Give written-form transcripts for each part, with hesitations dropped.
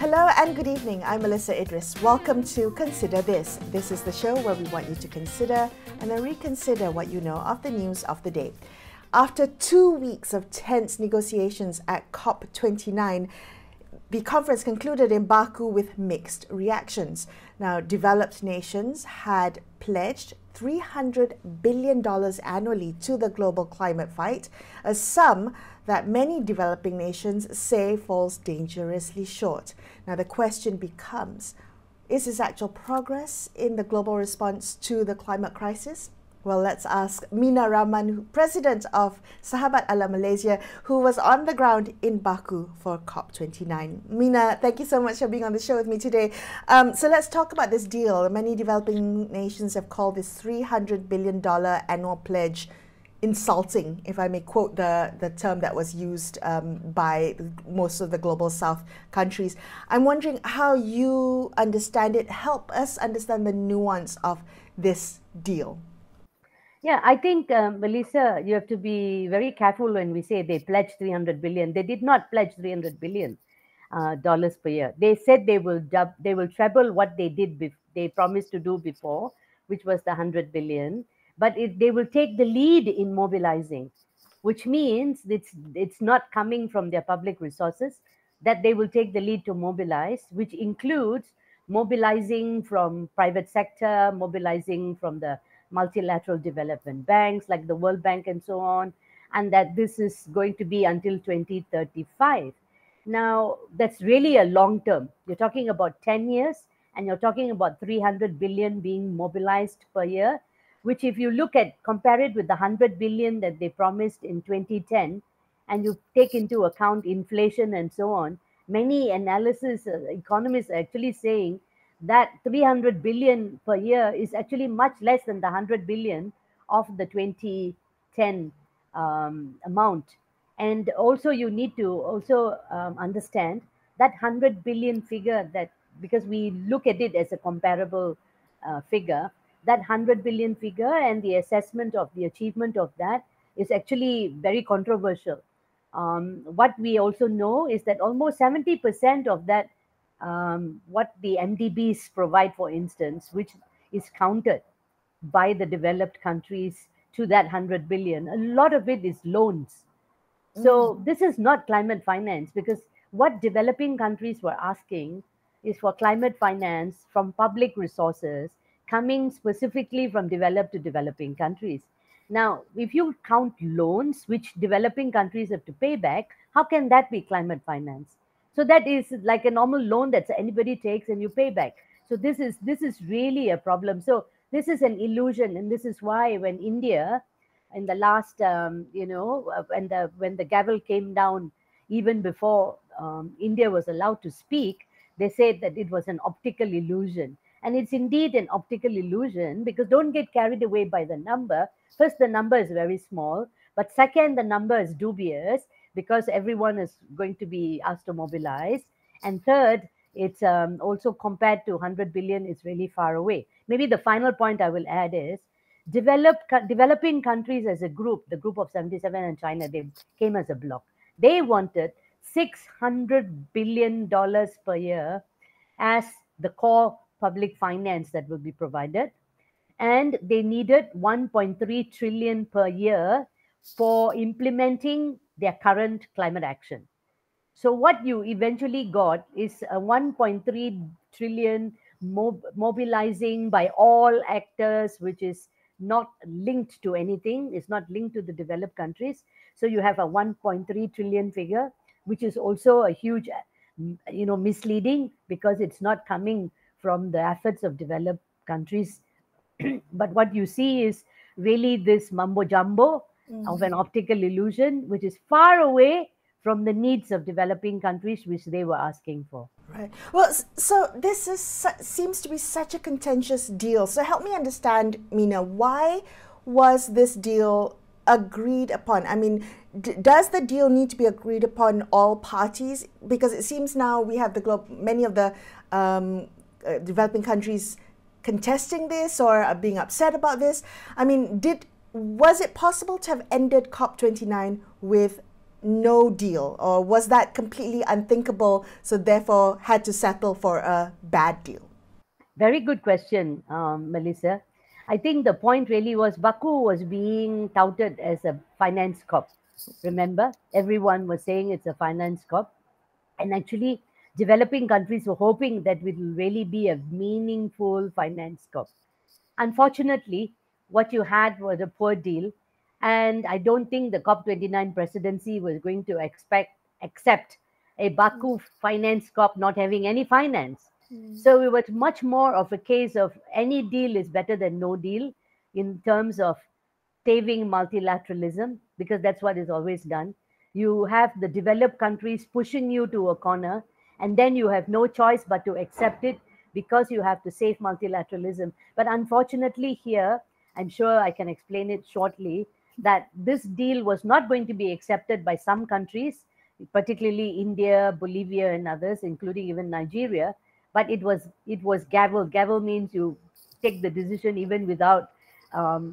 Hello and good evening. I'm Melisa Idris. Welcome to Consider This. This is the show where we want you to consider and then reconsider what you know of the news of the day. After 2 weeks of tense negotiations at COP29, the conference concluded in Baku with mixed reactions. Now, developed nations had pledged $300 billion annually to the global climate fight, a sum that many developing nations say falls dangerously short. Now, the question becomes, is this actual progress in the global response to the climate crisis? Well, let's ask Meena Raman, president of Sahabat Alam Malaysia, who was on the ground in Baku for COP29. Meena, thank you so much for being on the show with me today. So let's talk about this deal. Many developing nations have called this $300 billion annual pledge insulting, if I may quote the term that was used by most of the global south countries. I'm wondering how you understand it. Help us understand the nuance of this deal. Yeah, I think, Melissa, you have to be very careful when we say they pledged 300 billion. They did not pledge 300 billion dollars per year. They said they will treble what they promised to do before, which was the 100 billion. But they will take the lead in mobilizing, which means it's not coming from their public resources, that they will take the lead to mobilize, which includes mobilizing from private sector, mobilizing from the multilateral development banks like the World Bank and so on, and that this is going to be until 2035. Now, that's really a long term. You're talking about 10 years, and you're talking about 300 billion being mobilized per year, which if you compare it with the 100 billion that they promised in 2010, and you take into account inflation and so on, many economists are actually saying that 300 billion per year is actually much less than the 100 billion of the 2010 amount. And also you need to also understand that 100 billion figure, that because we look at it as a comparable figure, that 100 billion figure and the assessment of the achievement of that is actually very controversial. What we also know is that almost 70% of that, what the MDBs provide, for instance, which is counted by the developed countries to that 100 billion, a lot of it is loans. So this is not climate finance, because what developing countries were asking is for climate finance from public resources coming specifically from developed to developing countries. Now, if you count loans, which developing countries have to pay back, how can that be climate finance? So that is like a normal loan that anybody takes and you pay back. So this is really a problem. So this is an illusion, and this is why when India, in the last, when the gavel came down, even before India was allowed to speak, they said that it was an optical illusion. And it's indeed an optical illusion, because don't get carried away by the number. First, the number is very small, but second, the number is dubious because everyone is going to be asked to mobilize. And third, it's also compared to 100 billion, it's really far away. Maybe the final point I will add is developing countries as a group, the group of 77 and China, they came as a bloc. They wanted $600 billion per year as the core public finance that will be provided. And they needed 1.3 trillion per year for implementing their current climate action. So what you eventually got is a 1.3 trillion mobilizing by all actors, which is not linked to anything. It's not linked to the developed countries. So you have a 1.3 trillion figure, which is also a huge, misleading, because it's not coming from the efforts of developed countries. But what you see is really this mumbo jumbo of an optical illusion, which is far away from the needs of developing countries, which they were asking for. Right. Well, so this seems to be such a contentious deal. So help me understand, Meena, why was this deal agreed upon? I mean, does the deal need to be agreed upon all parties? Because it seems now we have many of the developing countries contesting this or are being upset about this. I mean, was it possible to have ended COP29 with no deal, or was that completely unthinkable, so therefore had to settle for a bad deal? Very good question, Melissa. I think the point really was Baku was being touted as a finance COP. Remember, everyone was saying it's a finance COP. And actually, developing countries were hoping that it will really be a meaningful finance COP. Unfortunately, what you had was a poor deal. And I don't think the COP29 presidency was going to accept a Baku finance COP not having any finance. So it was much more of a case of any deal is better than no deal in terms of saving multilateralism, because that's what is always done. You have the developed countries pushing you to a corner, and then you have no choice but to accept it because you have to save multilateralism. But unfortunately, here, I'm sure I can explain it shortly, that this deal was not going to be accepted by some countries, particularly India, Bolivia, and others, including even Nigeria. But it was gavel. Gavel means you take the decision even without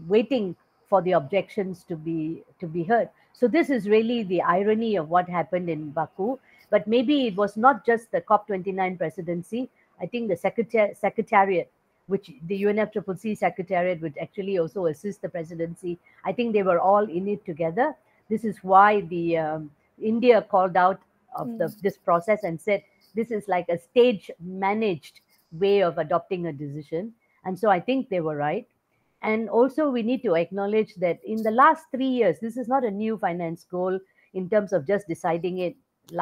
waiting for the objections to be heard. So this is really the irony of what happened in Baku. But maybe it was not just the COP29 presidency. I think the secretariat, which the UNFCCC secretariat would actually also assist the presidency, I think they were all in it together. This is why the India called out of this process and said this is like a stage managed way of adopting a decision. And so I think they were right. And also, we need to acknowledge that in the last 3 years, this is not a new finance goal in terms of just deciding it in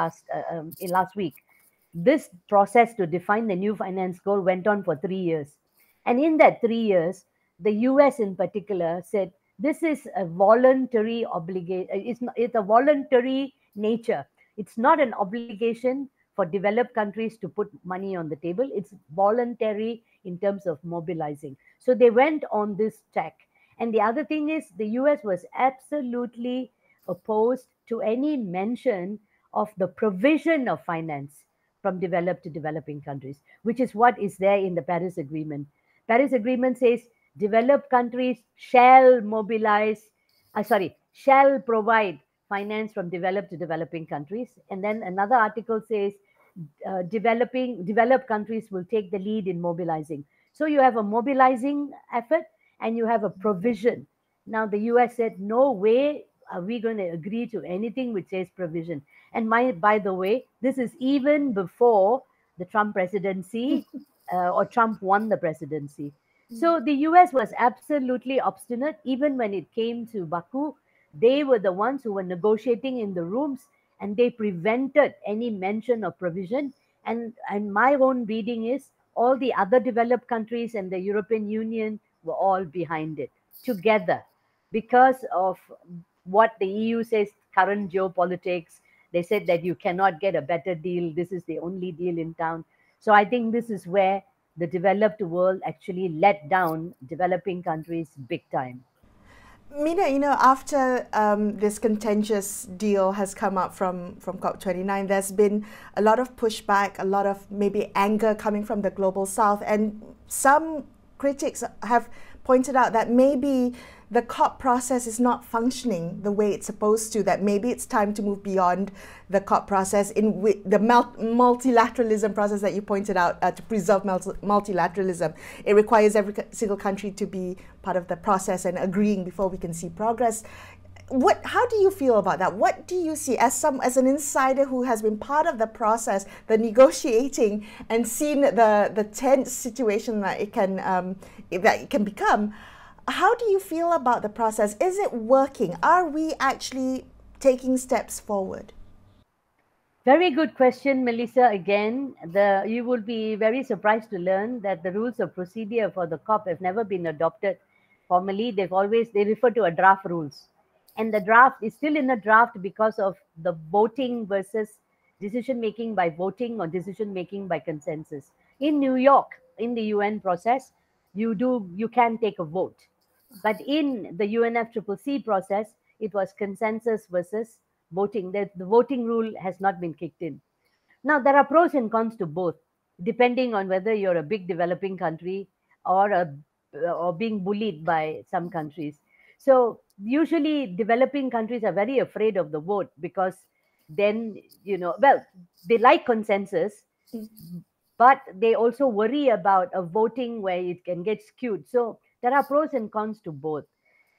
last week. This process to define the new finance goal went on for 3 years. And in that 3 years, the US in particular said this is a voluntary obligation. It's a voluntary nature. It's not an obligation for developed countries to put money on the table. It's voluntary in terms of mobilizing. So they went on this tack. And the other thing is, the US was absolutely opposed to any mention of the provision of finance from developed to developing countries, which is what is there in the Paris Agreement. Paris Agreement says developed countries shall shall provide finance from developed to developing countries. And then another article says developed countries will take the lead in mobilizing. So you have a mobilizing effort and you have a provision. Now the US said, no way are we going to agree to anything which says provision. And by the way, this is even before the Trump presidency or Trump won the presidency. So the US was absolutely obstinate. Even when it came to Baku, they were the ones who were negotiating in the rooms, and they prevented any mention of provision. And my own reading is all the other developed countries and the European Union were all behind it together because of what the EU says, current geopolitics. They said that you cannot get a better deal. This is the only deal in town. So I think this is where the developed world actually let down developing countries big time. Meena, after this contentious deal has come up from COP29, there's been a lot of pushback, a lot of maybe anger coming from the global south. And some critics have pointed out that maybe the COP process is not functioning the way it's supposed to, that maybe it's time to move beyond the COP process in the multilateralism process that you pointed out to preserve multilateralism. It requires every single country to be part of the process and agreeing before we can see progress. How do you feel about that? What do you see as an insider who has been part of the process, the negotiating, and seen the tense situation that it can become? How do you feel about the process? Is it working? Are we actually taking steps forward? Very good question, Melissa. Again, you will be very surprised to learn that the rules of procedure for the COP have never been adopted formally. They refer to a draft rules. And the draft is still in a draft because of the voting versus decision-making by voting or decision-making by consensus. In New York, in the UN process, you can take a vote. But in the UNFCCC process, it was consensus versus voting. The voting rule has not been kicked in. Now, there are pros and cons to both, depending on whether you're a big developing country or being bullied by some countries. So usually developing countries are very afraid of the vote, because then, well, they like consensus, but they also worry about a voting where it can get skewed. So there are pros and cons to both.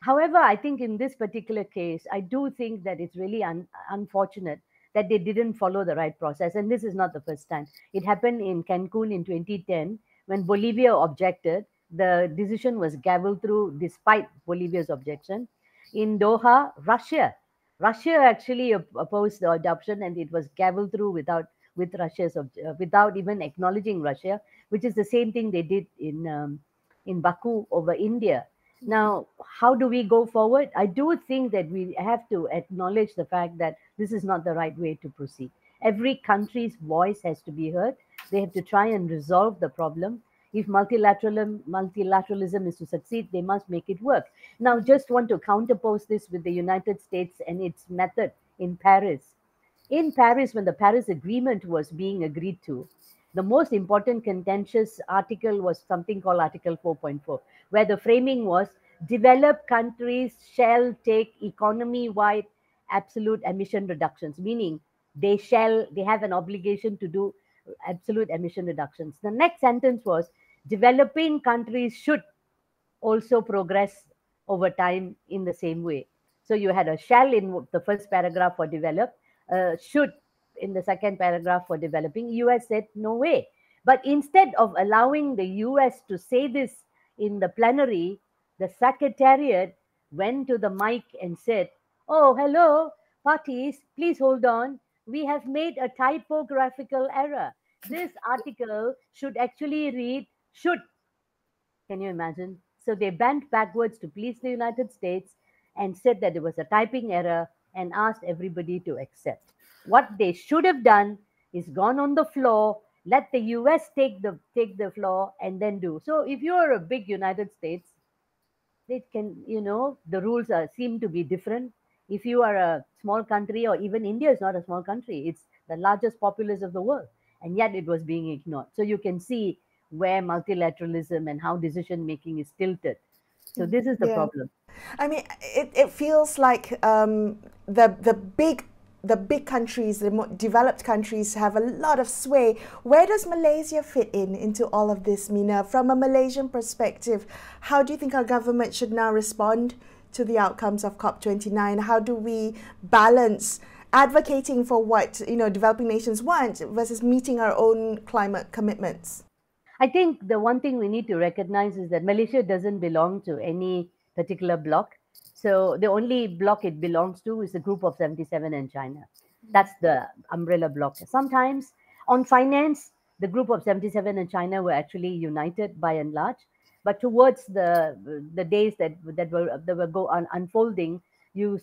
However, I think in this particular case, I do think that it's really unfortunate that they didn't follow the right process. And this is not the first time. It happened in Cancun in 2010 when Bolivia objected. The decision was gavelled through despite Bolivia's objection. In Doha, Russia actually opposed the adoption, and it was gavelled through without even acknowledging Russia, which is the same thing they did in Baku over India. Now, how do we go forward? I do think that we have to acknowledge the fact that this is not the right way to proceed. Every country's voice has to be heard. They have to try and resolve the problem. If multilateralism is to succeed, they must make it work. Now, just want to counterpose this with the United States and its method in Paris. In Paris, when the Paris Agreement was being agreed to, the most important contentious article was something called Article 4.4, where the framing was developed countries shall take economy-wide absolute emission reductions, meaning they have an obligation to do absolute emission reductions. The next sentence was developing countries should also progress over time in the same way. So you had a shall in the first paragraph for develop, should in the second paragraph for developing. US said no way. But instead of allowing the US to say this in the plenary, the secretariat went to the mic and said, "Oh, hello, parties, please hold on. We have made a typographical error. This article should actually read should." Can you imagine? So they bent backwards to please the United States and said that it was a typing error and asked everybody to accept. What they should have done is gone on the floor, let the US take the floor and then do. So if you are a big United States, it can, the rules seem to be different. If you are a small country, or even India is not a small country, it's the largest populace of the world, and yet it was being ignored. So you can see where multilateralism and how decision making is tilted. So this is the problem. I mean, it feels like the big countries, the more developed countries, have a lot of sway. Where does Malaysia fit into all of this, Meena? From a Malaysian perspective, how do you think our government should now respond to the outcomes of COP29? How do we balance advocating for what developing nations want versus meeting our own climate commitments? I think the one thing we need to recognize is that Malaysia doesn't belong to any particular bloc. So the only bloc it belongs to is the Group of 77 and China. That's the umbrella bloc. Sometimes on finance, the Group of 77 and China were actually united by and large. But towards the days that were unfolding, you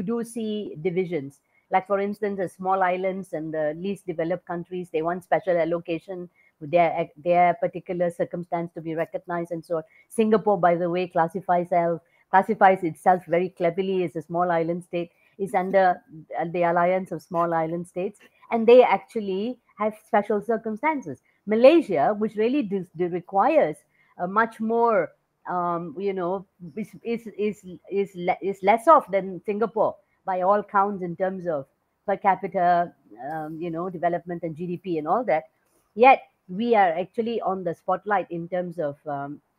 do see divisions. Like for instance, the small islands and the least developed countries, they want special allocation, their particular circumstance to be recognized and so on. Singapore, by the way, classifies itself very cleverly as a small island state, is under the Alliance of Small Island States, and they actually have special circumstances. Malaysia, which really requires a much more, is less off than Singapore by all counts in terms of per capita, development and GDP and all that. Yet we are actually on the spotlight in terms of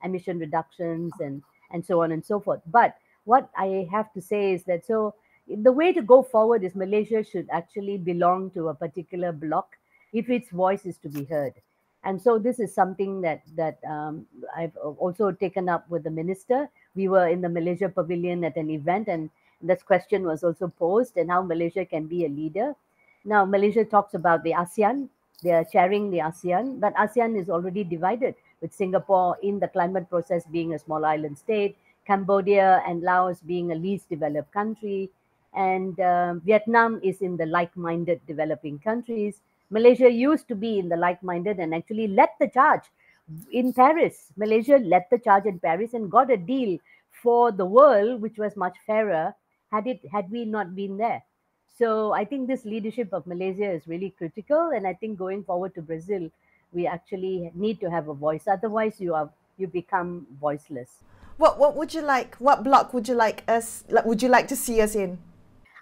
emission reductions and so on and so forth. But what I have to say is that the way to go forward is Malaysia should actually belong to a particular bloc if its voice is to be heard. And so this is something that I've also taken up with the minister. We were in the Malaysia Pavilion at an event, and this question was also posed, and how Malaysia can be a leader. Now, Malaysia talks about the ASEAN. They are chairing the ASEAN, but ASEAN is already divided, with Singapore in the climate process being a small island state, Cambodia and Laos being a least developed country, and Vietnam is in the like-minded developing countries. Malaysia used to be in the like-minded and actually led the charge in Paris. Malaysia led the charge in Paris and got a deal for the world, which was much fairer had we not been there. So I think this leadership of Malaysia is really critical, and I think going forward to Brazil, we actually need to have a voice. Otherwise, you become voiceless. What would you like? What block would you like us? Would you like to see us in?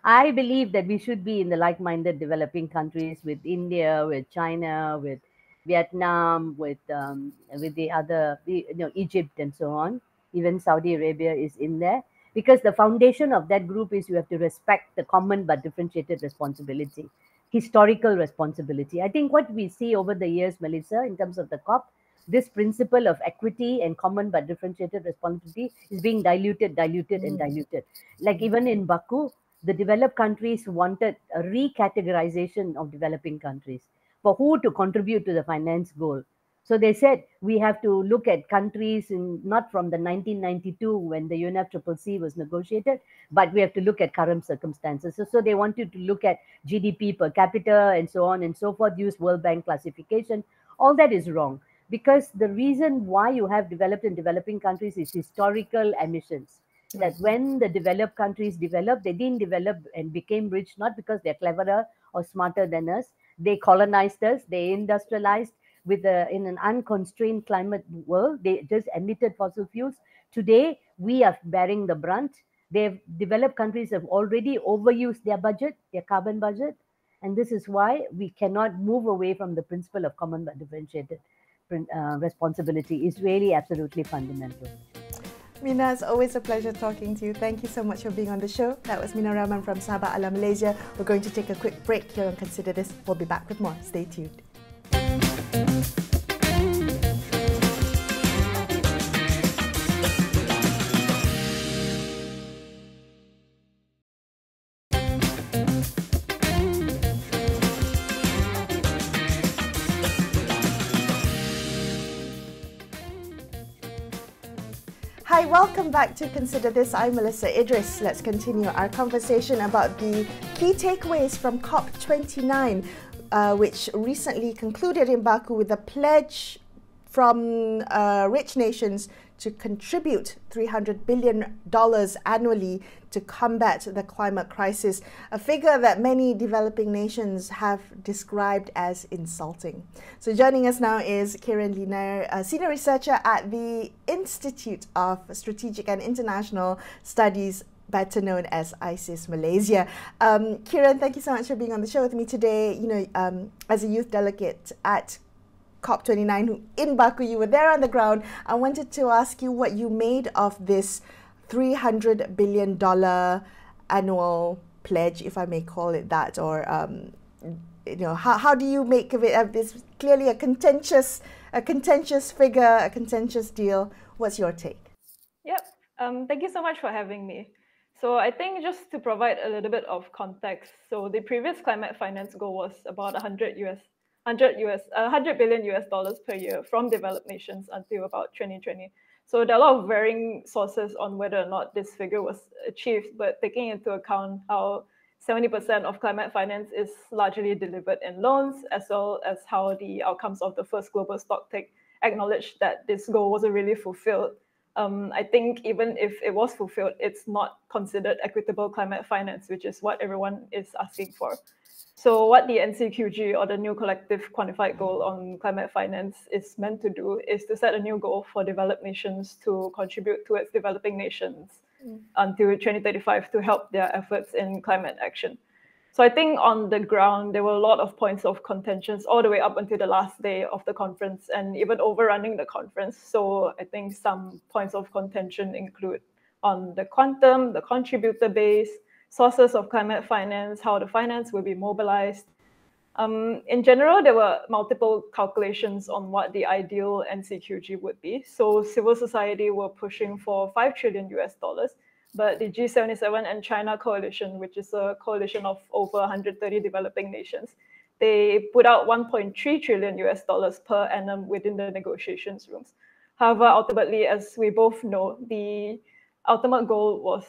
I believe that we should be in the like-minded developing countries with India, with China, with Vietnam, with the other, Egypt and so on. Even Saudi Arabia is in there because the foundation of that group is you have to respect the common but differentiated responsibility, historical responsibility. I think what we see over the years, Melissa, in terms of the COP, this principle of equity and common but differentiated responsibility is being diluted, and diluted. Like even in Baku, the developed countries wanted a recategorization of developing countries for who to contribute to the finance goal. So they said we have to look at countries not from the 1992 when the UNFCCC was negotiated, but we have to look at current circumstances. So they wanted to look at GDP per capita and so on and so forth, use World Bank classification. All that is wrong because the reason why you have developed and developing countries is historical emissions. That when the developed countries developed, they didn't develop and became rich not because they're cleverer or smarter than us. They colonized us, they industrialized in an unconstrained climate world. They just emitted fossil fuels. Today, we are bearing the brunt. Developed countries have already overused their budget, their carbon budget. And this is why we cannot move away from the principle of common but differentiated responsibility. It's really absolutely fundamental. Meena, it's always a pleasure talking to you. Thank you so much for being on the show. That was Meena Raman from Sahabat Alam Malaysia. We're going to take a quick break here and consider this. We'll be back with more. Stay tuned. Hi, welcome back to Consider This. I'm Melisa Idris. Let's continue our conversation about the key takeaways from COP29, which recently concluded in Baku with a pledge from rich nations to contribute $300 billion annually to combat the climate crisis, a figure that many developing nations have described as insulting. So joining us now is Kieran Li Nair, a senior researcher at the Institute of Strategic and International Studies, better known as ISIS Malaysia. Kieran, thank you so much for being on the show with me today. As a youth delegate at COP29 in Baku, you were there on the ground. I wanted to ask you what you made of this $300 billion annual pledge, if I may call it that, or how do you make of it? This clearly a contentious figure, a contentious deal. What's your take? Yep. Thank you so much for having me. So I think just to provide a little bit of context, so the previous climate finance goal was about $100 billion US dollars per year from developed nations until about 2020. So there are a lot of varying sources on whether or not this figure was achieved, but taking into account how 70% of climate finance is largely delivered in loans, as well as how the outcomes of the first global stocktake acknowledged that this goal wasn't really fulfilled. I think even if it was fulfilled, it's not considered equitable climate finance, which is what everyone is asking for. So what the NCQG, or the New Collective Quantified Goal on Climate Finance, is meant to do is to set a new goal for developed nations to contribute towards developing nations until 2035 to help their efforts in climate action. So I think on the ground, there were a lot of points of contentions all the way up until the last day of the conference and even overrunning the conference. So I think some points of contention include on the quantum, the contributor base, sources of climate finance, how the finance will be mobilized. In general, there were multiple calculations on what the ideal NCQG would be. So civil society were pushing for $5 trillion US dollars, but the G77 and China coalition, which is a coalition of over 130 developing nations, they put out $1.3 trillion US dollars per annum within the negotiations rooms. However, ultimately, as we both know, the ultimate goal was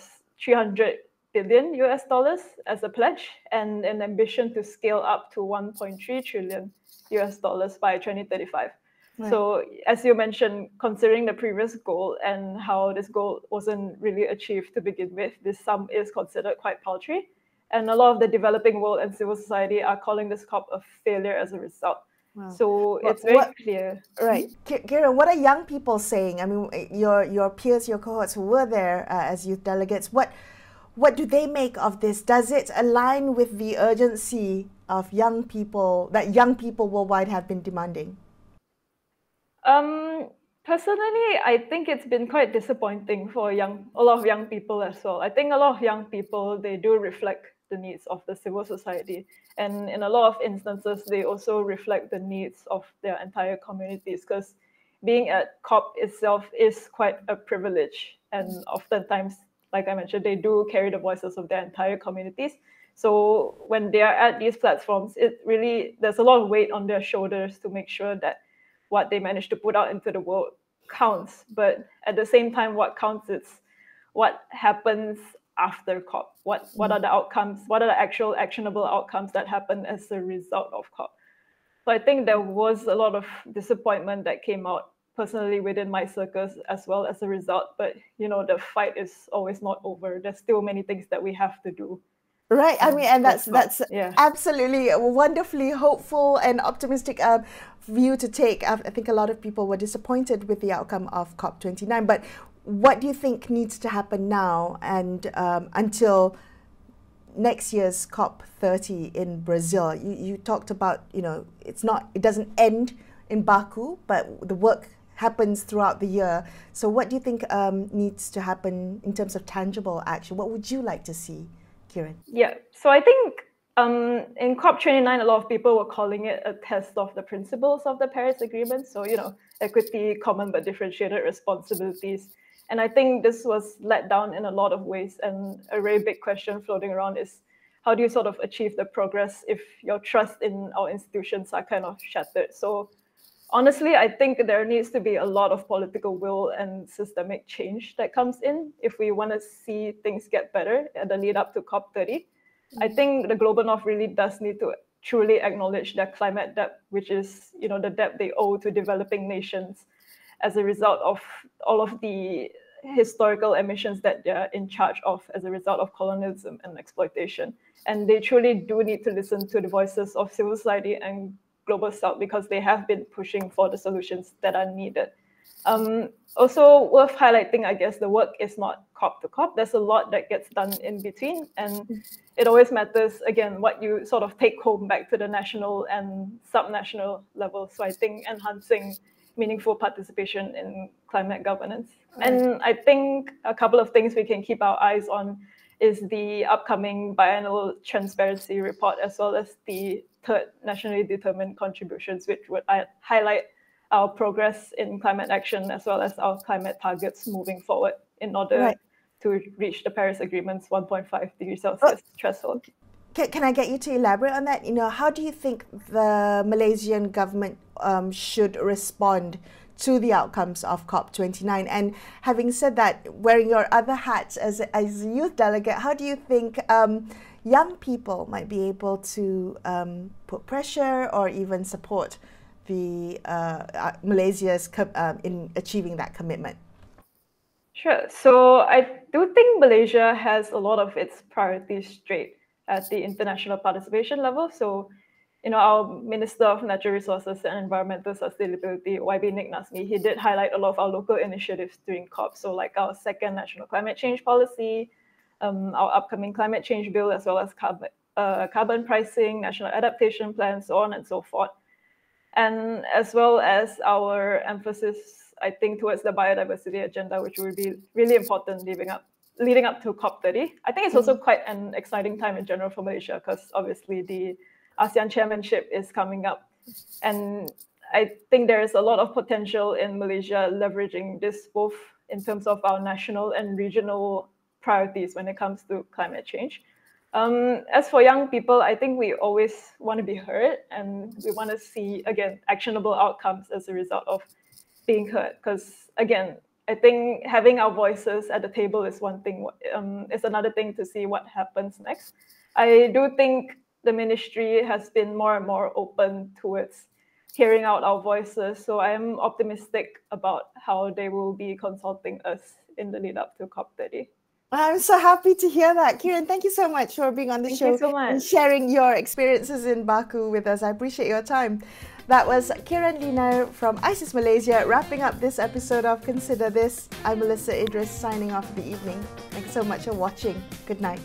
$300 billion US dollars as a pledge and an ambition to scale up to $1.3 trillion US dollars by 2035. Right. So as you mentioned, considering the previous goal and how this goal wasn't really achieved to begin with, this sum is considered quite paltry. And a lot of the developing world and civil society are calling this COP a failure as a result. Wow. So Well, it's very clear. Right. Kieran, what are young people saying? I mean, your peers, your cohorts who were there as youth delegates, what do they make of this? Does it align with the urgency of young people that young people worldwide have been demanding? Personally, I think it's been quite disappointing for a lot of young people as well. I think a lot of young people, they do reflect the needs of the civil society. And in a lot of instances, they also reflect the needs of their entire communities, because being at COP itself is quite a privilege. And oftentimes, like I mentioned, they do carry the voices of their entire communities. So when they are at these platforms, there's a lot of weight on their shoulders to make sure that what they manage to put out into the world counts. But at the same time, what counts is what happens after COP. What are the outcomes? What are the actual actionable outcomes that happen as a result of COP? So I think there was a lot of disappointment that came out personally within my circles as well as a result. But the fight is always not over. There's still many things that we have to do. Right. I mean, and that's yeah. absolutely a wonderfully hopeful and optimistic view to take. I think a lot of people were disappointed with the outcome of COP29. But what do you think needs to happen now and until next year's COP30 in Brazil? You talked about, it doesn't end in Baku, but the work happens throughout the year. So what do you think needs to happen in terms of tangible action? What would you like to see, Kieran? Yeah, so I think in COP29, a lot of people were calling it a test of the principles of the Paris Agreement. So, equity, common but differentiated responsibilities. And I think this was let down in a lot of ways. And a very big question floating around is, how do you sort of achieve the progress if your trust in our institutions are kind of shattered? So honestly, I think there needs to be a lot of political will and systemic change that comes in if we want to see things get better at the lead up to COP30. I think the Global North really does need to truly acknowledge their climate debt, which is, the debt they owe to developing nations as a result of all of the historical emissions that they're in charge of as a result of colonialism and exploitation. And they truly do need to listen to the voices of civil society and global south, because they have been pushing for the solutions that are needed. Also worth highlighting, I guess, the work is not COP to COP. There's a lot that gets done in between, and it always matters, again, what you sort of take home back to the national and subnational level. So I think enhancing meaningful participation in climate governance. And I think a couple of things we can keep our eyes on is the upcoming biannual transparency report, as well as the third nationally determined contributions, which would highlight our progress in climate action, as well as our climate targets moving forward in order to reach the Paris Agreement's 1.5 degrees Celsius threshold. Can I get you to elaborate on that? How do you think the Malaysian government should respond to the outcomes of COP29? And having said that, wearing your other hats as a youth delegate, how do you think young people might be able to put pressure or even support the Malaysia's in achieving that commitment? Sure. So I do think Malaysia has a lot of its priorities straight at the international participation level. So, our Minister of Natural Resources and Environmental Sustainability, YB Nik Nazmi, he did highlight a lot of our local initiatives during COP. So like our second national climate change policy, our upcoming climate change bill, as well as carbon pricing, national adaptation plans, so on and so forth. And as well as our emphasis, I think, towards the biodiversity agenda, which will be really important leading up to COP30. I think it's also quite an exciting time in general for Malaysia, because obviously the ASEAN chairmanship is coming up. And I think there is a lot of potential in Malaysia leveraging this both in terms of our national and regional priorities when it comes to climate change. As for young people, I think we always want to be heard, and we want to see, again, actionable outcomes as a result of being heard. Because, again, I think having our voices at the table is one thing. It's another thing to see what happens next. I do think the ministry has been more and more open towards hearing out our voices. So I am optimistic about how they will be consulting us in the lead up to COP30. I'm so happy to hear that. Kieran, thank you so much for being on the show Thank you so much. and sharing your experiences in Baku with us. I appreciate your time. That was Kieran Li Nair from ISIS Malaysia, wrapping up this episode of Consider This. I'm Melisa Idris, signing off for the evening. Thanks so much for watching. Good night.